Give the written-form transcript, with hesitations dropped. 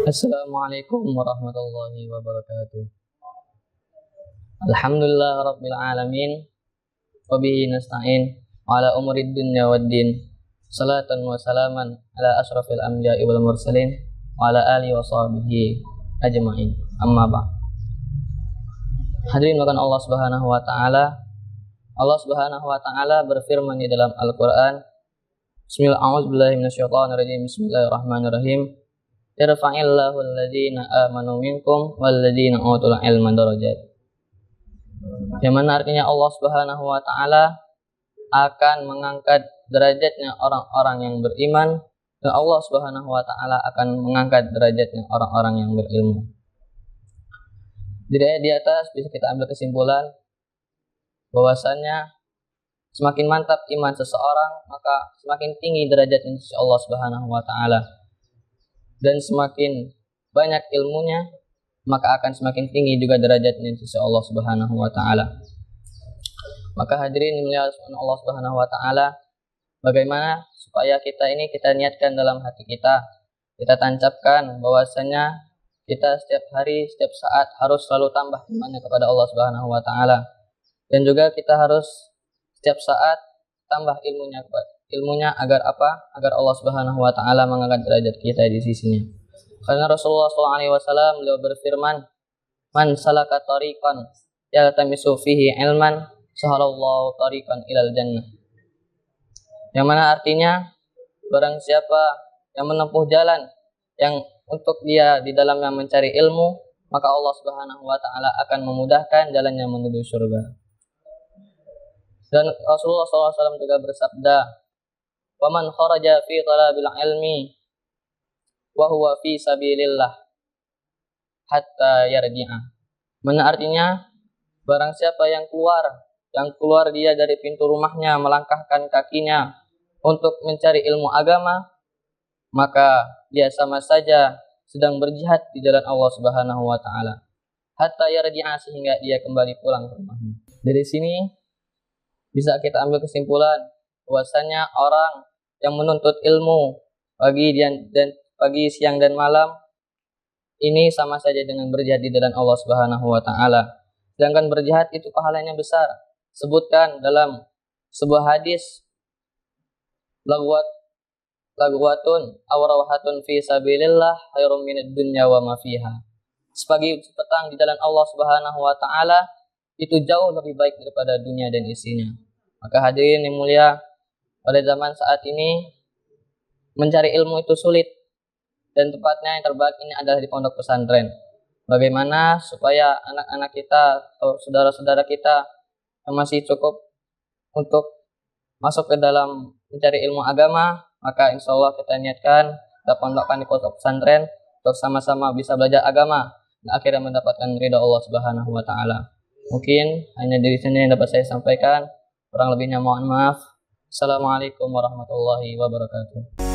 Assalamualaikum warahmatullahi wabarakatuh. Alhamdulillah rabbil alamin wa bihi nasta'in wa ala umurid dunya waddin. Salatan wa salaman ala asrafil anbiya'i wal mursalin wa ala alihi wa sahbihi ajma'in. Amma ba'd. Hadirin makan Allah Subhanahu wa taala. Allah Subhanahu wa taala berfirman di dalam Al-Qur'an. Bismillahirrahmanirrahim. Yarfa'illahu alladhina amanu minkum walladhina utul ilma darajat. Yang mana artinya Allah Subhanahu wa taala akan mengangkat derajatnya orang-orang yang beriman, dan Allah Subhanahu wa taala akan mengangkat derajatnya orang-orang yang berilmu. Jadi di atas bisa kita ambil kesimpulan bahwasanya semakin mantap iman seseorang, maka semakin tinggi derajatnya di sisi Allah Subhanahu wa taala. Dan semakin banyak ilmunya, maka akan semakin tinggi juga derajatnya di sisi Allah Subhanahu wa taala. Maka hadirin mulia Allah Subhanahu wa taala, bagaimana supaya kita niatkan dalam hati kita tancapkan bahwasanya kita setiap hari, setiap saat harus selalu tambah imannya kepada Allah Subhanahu wa taala. Dan juga kita harus setiap saat tambah ilmunya agar apa? Agar Allah Subhanahu wa taala mengangkat derajat kita di sisinya. Karena Rasulullah SAW beliau berfirman, "Man salaka tariqan yaltamisu fihi ilman, sahalallahu tariqan ilal jannah." Yang mana artinya barang siapa yang menempuh jalan yang untuk dia di dalamnya mencari ilmu, maka Allah Subhanahu wa taala akan memudahkan jalannya menuju surga. Dan Rasulullah SAW juga bersabda, "Waman kharaja fi talabil ilmi wa huwa fi sabilillah hatta yarji'a." Mana artinya barang siapa yang keluar dia dari pintu rumahnya, melangkahkan kakinya untuk mencari ilmu agama, maka dia sama saja sedang berjihad di jalan Allah Subhanahu wa taala. Hatta yarji'a, sehingga dia kembali pulang ke rumahnya. Dari sini bisa kita ambil kesimpulan bahwasanya orang yang menuntut ilmu pagi, siang dan malam ini sama saja dengan berjihad di jalan Allah Subhanahu wa taala. Sedangkan berjihad itu pahalanya besar. Sebutkan dalam sebuah hadis, lagwatun aw rawahatun fi sabilillah khairum minad dunya wa ma fiha. Sepagi petang di jalan Allah Subhanahu wa taala itu jauh lebih baik daripada dunia dan isinya. Maka hadirin yang mulia, pada zaman saat ini mencari ilmu itu sulit, dan tempatnya yang terbaik ini adalah di pondok pesantren. Bagaimana supaya anak-anak kita atau saudara-saudara kita yang masih cukup untuk masuk ke dalam mencari ilmu agama, maka insya Allah kita niatkan kita pondokkan di pondok pesantren untuk sama-sama bisa belajar agama dan akhirnya mendapatkan ridha Allah Subhanahu wa taala. Mungkin hanya dari sini yang dapat saya sampaikan. Kurang lebihnya mohon maaf. Assalamualaikum warahmatullahi wabarakatuh.